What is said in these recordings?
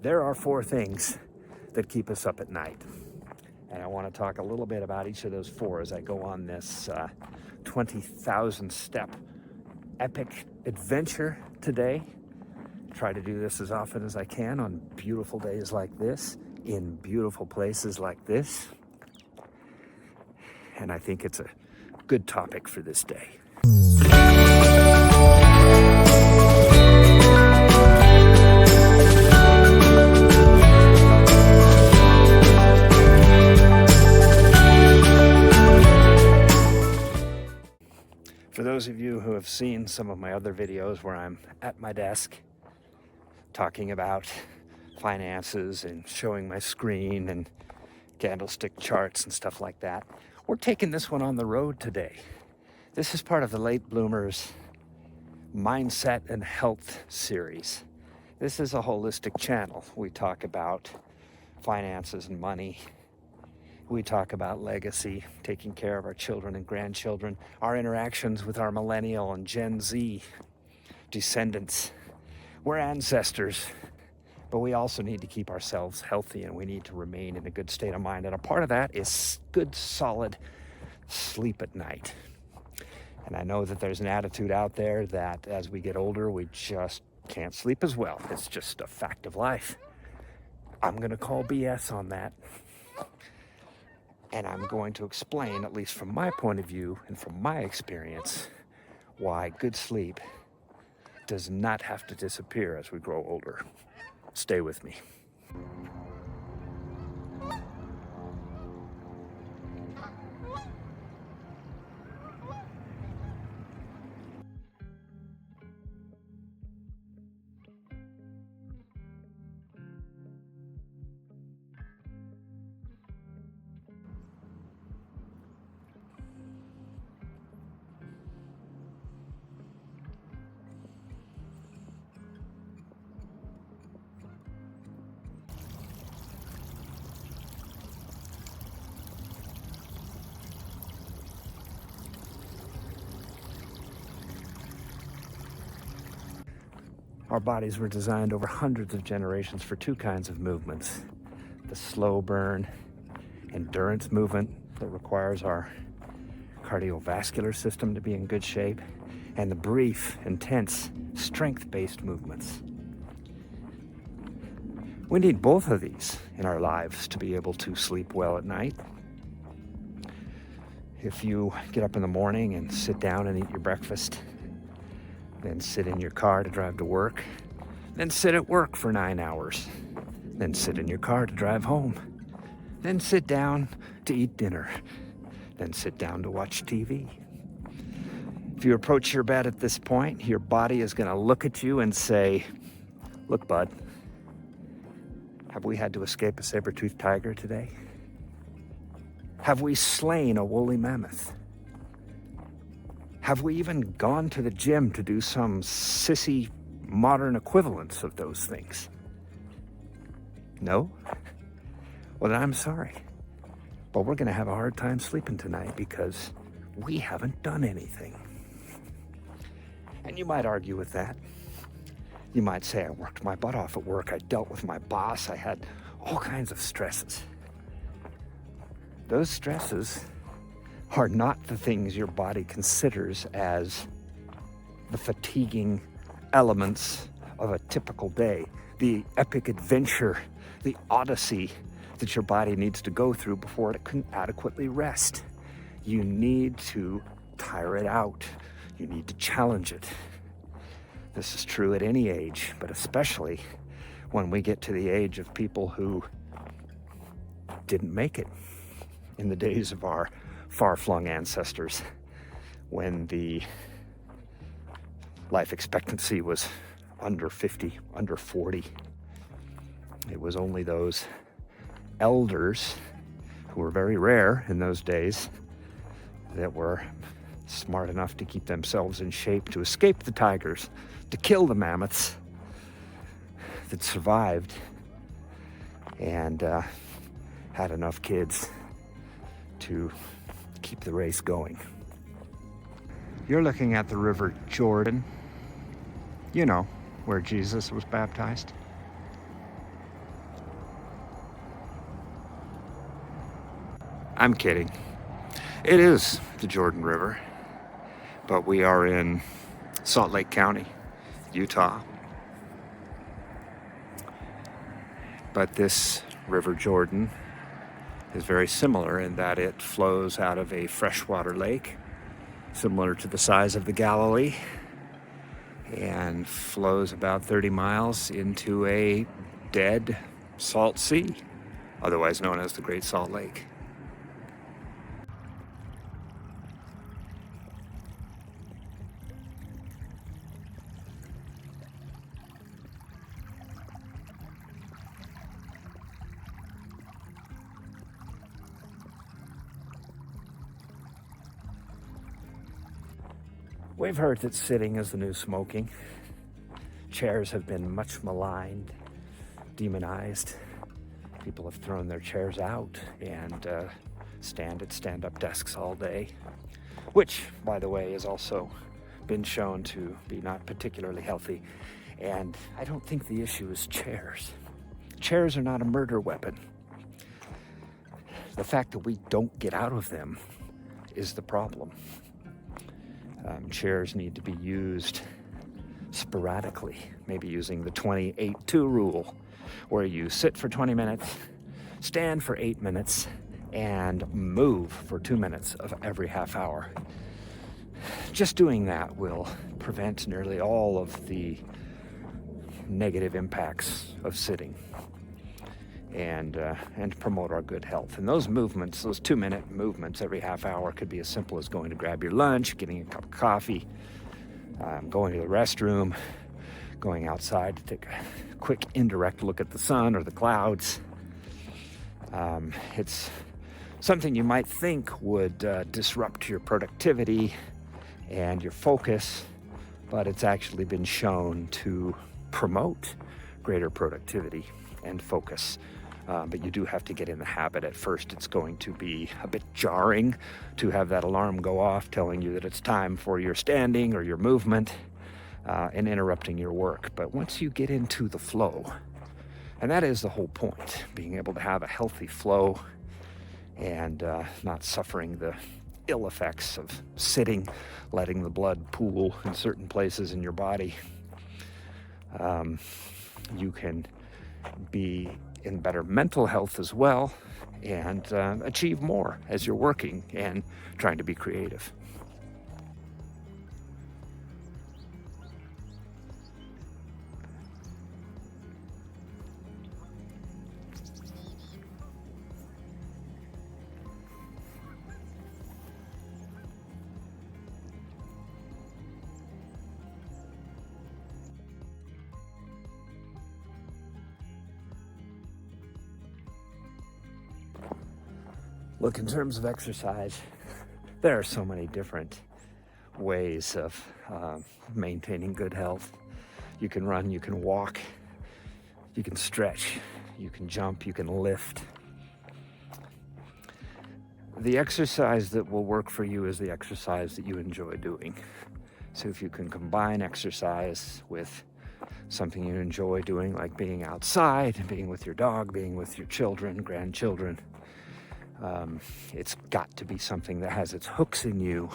There are 4 things that keep us up at night. And I want to talk a little bit about each of those 4 as I go on this 20,000 step epic adventure today. Try to do this as often as I can on beautiful days like this, in beautiful places like this. And I think it's a good topic for this day. For those of you who have seen some of my other videos where I'm at my desk talking about finances and showing my screen and candlestick charts and stuff like that, we're taking this one on the road today. This is part of the Late Bloomers Mindset and Health series. This is a holistic channel. We talk about finances and money. We talk about legacy, taking care of our children and grandchildren, our interactions with our millennial and Gen Z descendants. We're ancestors, but we also need to keep ourselves healthy and we need to remain in a good state of mind. And a part of that is good, solid sleep at night. And I know that there's an attitude out there that as we get older, we just can't sleep as well. It's just a fact of life. I'm going to call BS on that. And I'm going to explain, at least from my point of view and from my experience, why good sleep does not have to disappear as we grow older. Stay with me. Our bodies were designed over hundreds of generations for 2 kinds of movements. The slow burn, endurance movement that requires our cardiovascular system to be in good shape, and the brief, intense, strength-based movements. We need both of these in our lives to be able to sleep well at night. If you get up in the morning and sit down and eat your breakfast, then sit in your car to drive to work, then sit at work for 9 hours, then sit in your car to drive home, then sit down to eat dinner, then sit down to watch TV. If you approach your bed at this point, your body is going to look at you and say, "Look, bud, have we had to escape a saber-toothed tiger today? Have we slain a woolly mammoth? Have we even gone to the gym to do some sissy modern equivalents of those things? No? Well, then I'm sorry. But we're going to have a hard time sleeping tonight because we haven't done anything." And you might argue with that. You might say, "I worked my butt off at work. I dealt with my boss. I had all kinds of stresses." Those stresses are not the things your body considers as the fatiguing elements of a typical day, the epic adventure, the odyssey that your body needs to go through before it can adequately rest. You need to tire it out. You need to challenge it. This is true at any age, but especially when we get to the age of people who didn't make it in the days of our far-flung ancestors, when the life expectancy was under 50, under 40. It was only those elders, who were very rare in those days, that were smart enough to keep themselves in shape to escape the tigers, to kill the mammoths, that survived and had enough kids to keep the race going. You're looking at the River Jordan, you know, where Jesus was baptized. I'm kidding. It is the Jordan River, but we are in Salt Lake County, Utah. But this River Jordan is very similar in that it flows out of a freshwater lake, similar to the size of the Galilee, and flows about 30 miles into a dead salt sea, otherwise known as the Great Salt Lake. We've heard that sitting is the new smoking. Chairs have been much maligned, demonized. People have thrown their chairs out and stand at stand-up desks all day, which, by the way, has also been shown to be not particularly healthy. And I don't think the issue is chairs. Chairs are not a murder weapon. The fact that we don't get out of them is the problem. Chairs need to be used sporadically, maybe using the 28-2 rule, where you sit for 20 minutes, stand for 8 minutes, and move for 2 minutes of every half hour. Just doing that will prevent nearly all of the negative impacts of sitting and promote our good health. And those movements, those 2-minute movements every half hour, could be as simple as going to grab your lunch, getting a cup of coffee, going to the restroom, going outside to take a quick indirect look at the sun or the clouds. It's something you might think would disrupt your productivity and your focus, but it's actually been shown to promote greater productivity and focus. But you do have to get in the habit. At first, it's going to be a bit jarring to have that alarm go off telling you that it's time for your standing or your movement and interrupting your work. But once you get into the flow, and that is the whole point, being able to have a healthy flow and not suffering the ill effects of sitting, letting the blood pool in certain places in your body, you can be in better mental health as well, and achieve more as you're working and trying to be creative. Look, in terms of exercise, there are so many different ways of maintaining good health. You can run, you can walk, you can stretch, you can jump, you can lift. The exercise that will work for you is the exercise that you enjoy doing. So if you can combine exercise with something you enjoy doing, like being outside, being with your dog, being with your children, grandchildren, it's got to be something that has its hooks in you,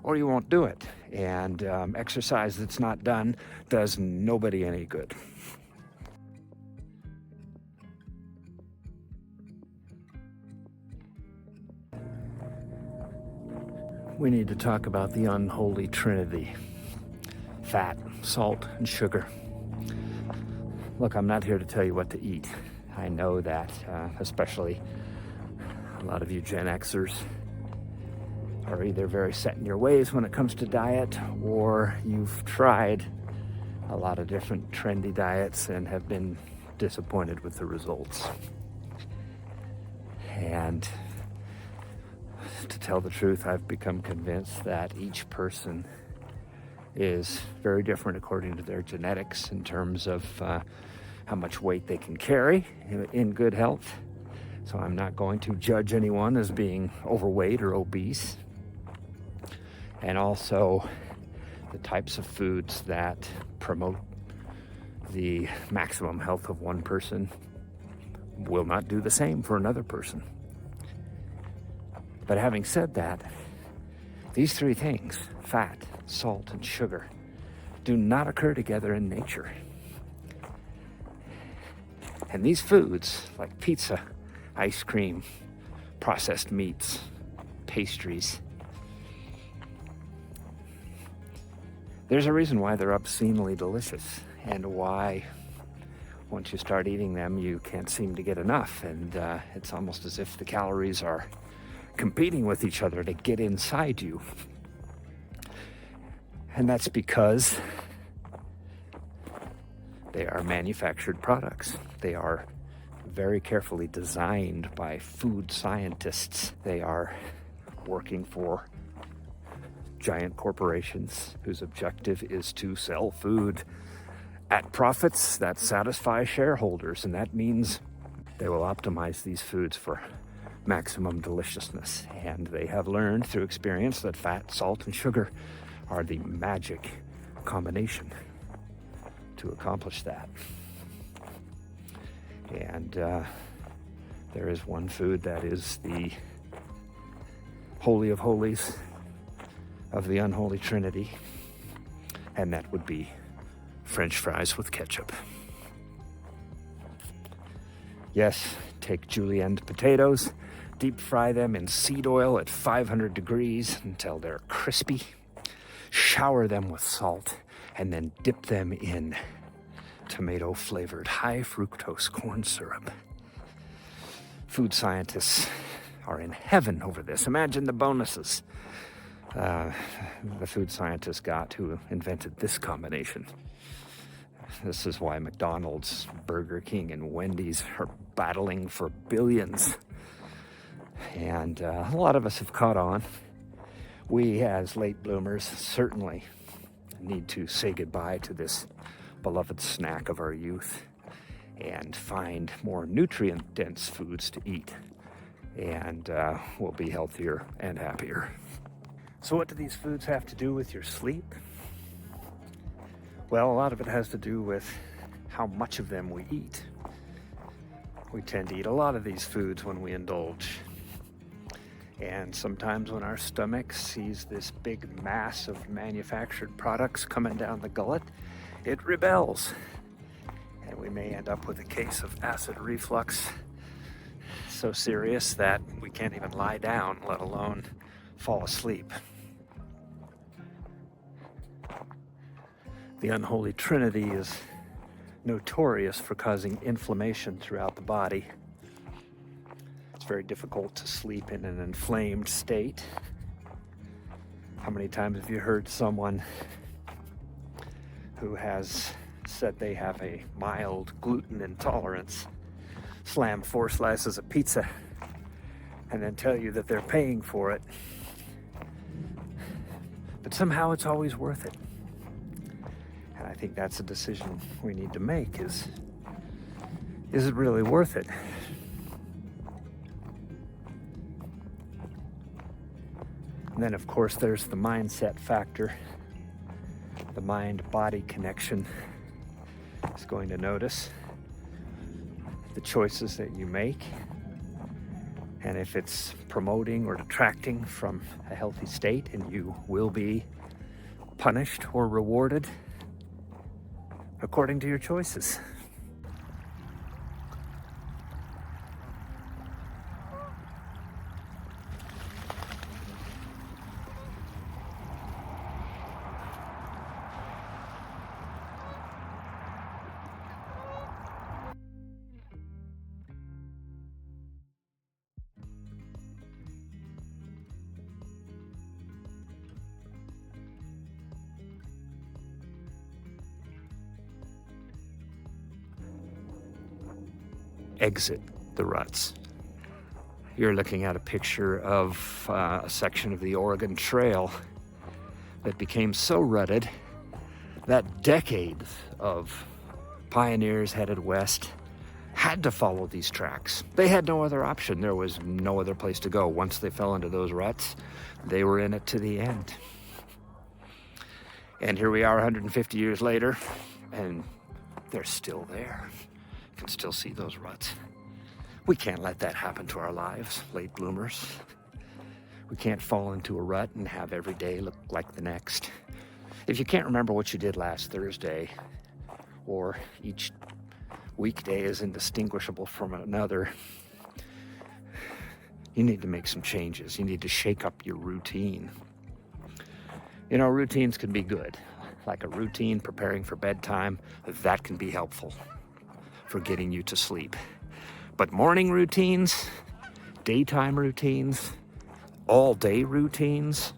or you won't do it. And exercise that's not done does nobody any good. We need to talk about the unholy trinity: fat, salt, and sugar. Look, I'm not here to tell you what to eat. I know that, especially a lot of you Gen Xers are either very set in your ways when it comes to diet, or you've tried a lot of different trendy diets and have been disappointed with the results. And to tell the truth, I've become convinced that each person is very different according to their genetics in terms of how much weight they can carry in good health. So I'm not going to judge anyone as being overweight or obese. And also the types of foods that promote the maximum health of one person will not do the same for another person. But having said that, these three things, fat, salt, and sugar, do not occur together in nature. And these foods, like pizza, ice cream, processed meats, pastries, there's a reason why they're obscenely delicious, and why once you start eating them, you can't seem to get enough. And it's almost as if the calories are competing with each other to get inside you. And that's because they are manufactured products. They are very carefully designed by food scientists. They are working for giant corporations whose objective is to sell food at profits that satisfy shareholders. And that means they will optimize these foods for maximum deliciousness. And they have learned through experience that fat, salt, and sugar are the magic combination to accomplish that. And there is one food that is the holy of holies of the unholy trinity, and that would be French fries with ketchup. Yes, take julienne potatoes, deep fry them in seed oil at 500 degrees until they're crispy, shower them with salt, and then dip them in tomato-flavored high fructose corn syrup. Food scientists are in heaven over this. Imagine the bonuses the food scientists got who invented this combination. This is why McDonald's, Burger King, and Wendy's are battling for billions. And a lot of us have caught on. We, as late bloomers, certainly need to say goodbye to this beloved snack of our youth and find more nutrient-dense foods to eat. And we'll be healthier and happier. So what do these foods have to do with your sleep? Well, a lot of it has to do with how much of them we eat. We tend to eat a lot of these foods when we indulge. And sometimes when our stomach sees this big mass of manufactured products coming down the gullet, it rebels. And we may end up with a case of acid reflux so serious that we can't even lie down, let alone fall asleep. The unholy trinity is notorious for causing inflammation throughout the body. It's very difficult to sleep in an inflamed state. How many times have you heard someone who has said they have a mild gluten intolerance slam 4 slices of pizza and then tell you that they're paying for it, but somehow it's always worth it? And I think that's a decision we need to make, is it really worth it? And then, of course, there's the mindset factor. The mind-body connection is going to notice the choices that you make, and if it's promoting or detracting from a healthy state, and you will be punished or rewarded according to your choices. Exit the ruts. You're looking at a picture of a section of the Oregon Trail that became so rutted that decades of pioneers headed west had to follow these tracks. They had no other option. There was no other place to go. Once they fell into those ruts, they were in it to the end. And here we are 150 years later, and they're still there. You can still see those ruts. We can't let that happen to our lives, late bloomers. We can't fall into a rut and have every day look like the next. If you can't remember what you did last Thursday, or each weekday is indistinguishable from another, you need to make some changes. You need to shake up your routine. You know, routines can be good. Like a routine preparing for bedtime, that can be helpful for getting you to sleep. But morning routines, daytime routines, all-day routines,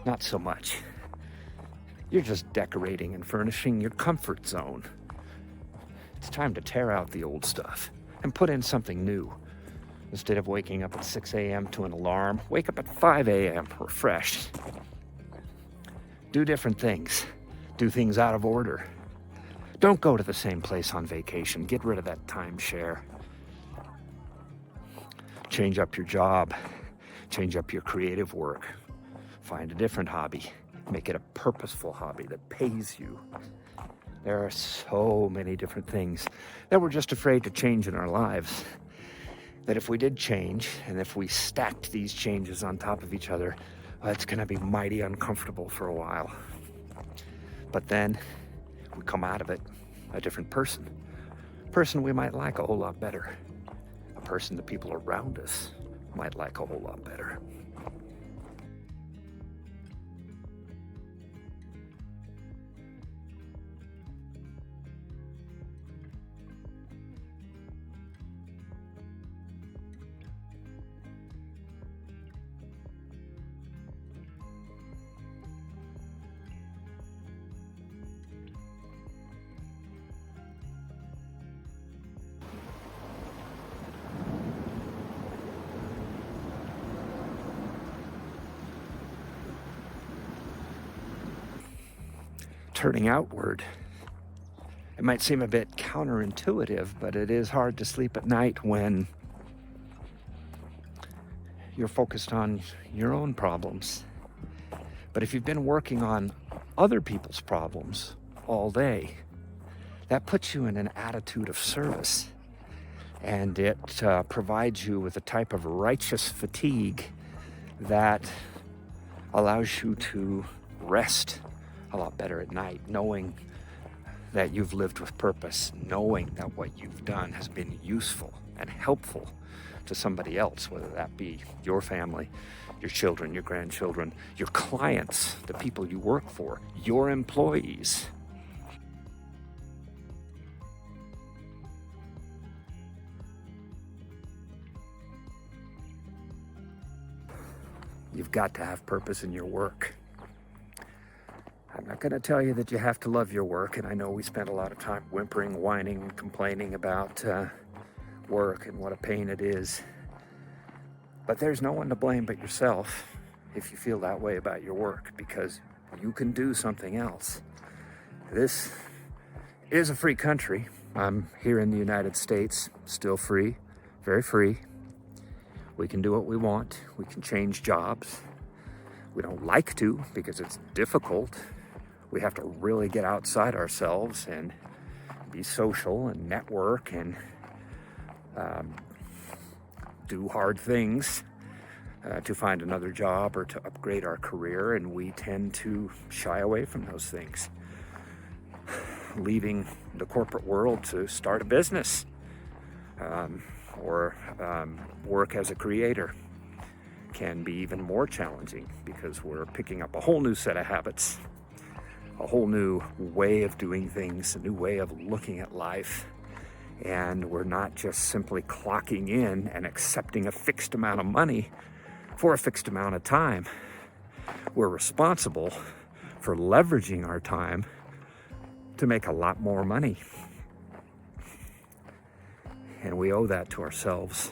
not so much. You're just decorating and furnishing your comfort zone. It's time to tear out the old stuff and put in something new. Instead of waking up at 6 a.m. to an alarm, wake up at 5 a.m. refreshed. Do different things. Do things out of order. Don't go to the same place on vacation. Get rid of that timeshare. Change up your job. Change up your creative work. Find a different hobby. Make it a purposeful hobby that pays you. There are so many different things that we're just afraid to change in our lives. That if we did change, and if we stacked these changes on top of each other, well, it's going to be mighty uncomfortable for a while. But then we come out of it a different person. A person we might like a whole lot better. A person the people around us might like a whole lot better. Turning outward. It might seem a bit counterintuitive, but it is hard to sleep at night when you're focused on your own problems. But if you've been working on other people's problems all day, that puts you in an attitude of service. And it provides you with a type of righteous fatigue that allows you to rest a lot better at night, knowing that you've lived with purpose, knowing that what you've done has been useful and helpful to somebody else, whether that be your family, your children, your grandchildren, your clients, the people you work for, your employees. You've got to have purpose in your work. I'm not going to tell you that you have to love your work, and I know we spend a lot of time whimpering, whining, and complaining about work and what a pain it is. But there's no one to blame but yourself if you feel that way about your work, because you can do something else. This is a free country. I'm here in the United States, still free, very free. We can do what we want. We can change jobs. We don't like to because it's difficult. We have to really get outside ourselves and be social and network and do hard things to find another job or to upgrade our career, and we tend to shy away from those things. Leaving the corporate world to start a business or work as a creator can be even more challenging because we're picking up a whole new set of habits, a whole new way of doing things, a new way of looking at life. And we're not just simply clocking in and accepting a fixed amount of money for a fixed amount of time. We're responsible for leveraging our time to make a lot more money. And we owe that to ourselves.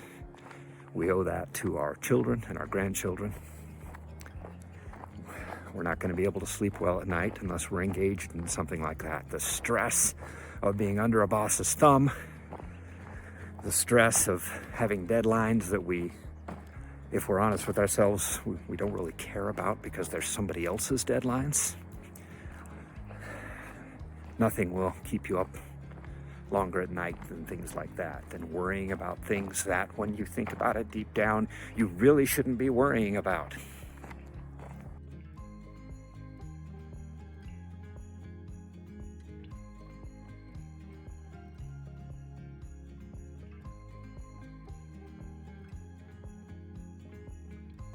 We owe that to our children and our grandchildren. We're not going to be able to sleep well at night unless we're engaged in something like that. The stress of being under a boss's thumb, the stress of having deadlines that we, if we're honest with ourselves, we don't really care about because they're somebody else's deadlines. Nothing will keep you up longer at night than things like that, than worrying about things that, when you think about it deep down, you really shouldn't be worrying about.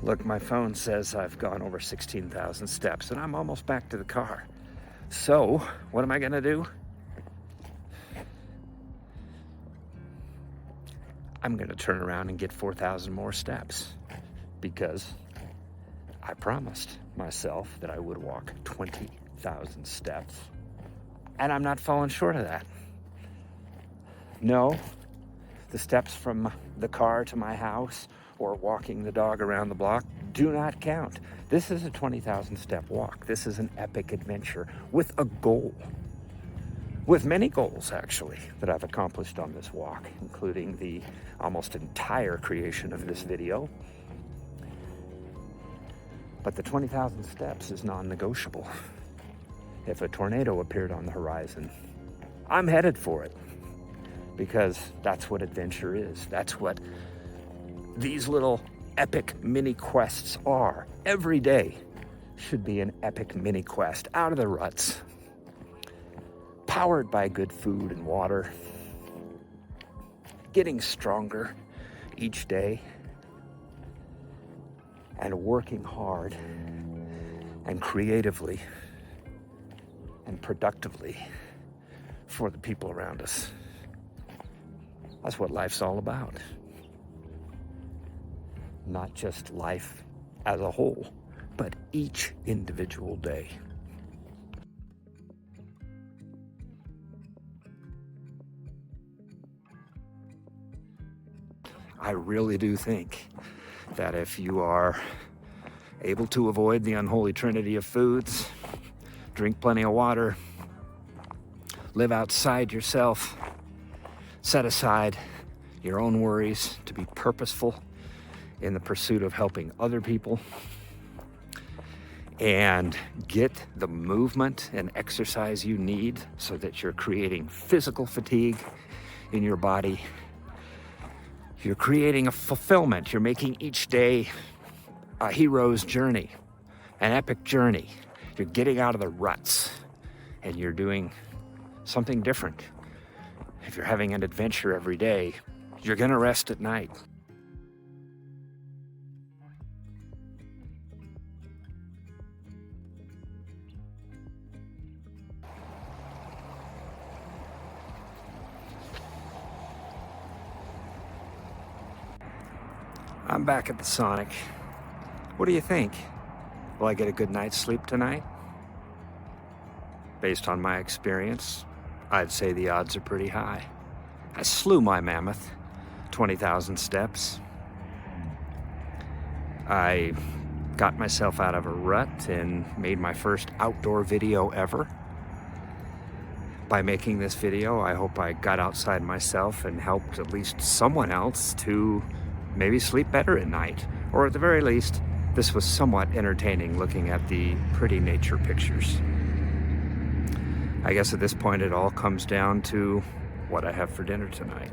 Look, my phone says I've gone over 16,000 steps and I'm almost back to the car. So, what am I gonna do? I'm gonna turn around and get 4,000 more steps because I promised myself that I would walk 20,000 steps, and I'm not falling short of that. No, the steps from the car to my house or walking the dog around the block do not count. This is a 20,000 step walk. This is an epic adventure with a goal, with many goals actually, that I've accomplished on this walk, including the almost entire creation of this video. But the 20,000 steps is non-negotiable. If a tornado appeared on the horizon, I'm headed for it, because that's what adventure is. That's what these little epic mini quests are. Every day should be an epic mini quest out of the ruts, powered by good food and water, getting stronger each day, and working hard and creatively and productively for the people around us. That's what life's all about. Not just life as a whole, but each individual day. I really do think that if you are able to avoid the unholy trinity of foods, drink plenty of water, live outside yourself, set aside your own worries to be purposeful in the pursuit of helping other people, and get the movement and exercise you need so that you're creating physical fatigue in your body, you're creating a fulfillment. You're making each day a hero's journey, an epic journey. You're getting out of the ruts and you're doing something different. If you're having an adventure every day, you're gonna rest at night. I'm back at the Sonic. What do you think? Will I get a good night's sleep tonight? Based on my experience, I'd say the odds are pretty high. I slew my mammoth, 20,000 steps. I got myself out of a rut and made my first outdoor video ever. By making this video, I hope I got outside myself and helped at least someone else to maybe sleep better at night. Or at the very least, this was somewhat entertaining looking at the pretty nature pictures. I guess at this point it all comes down to what I have for dinner tonight.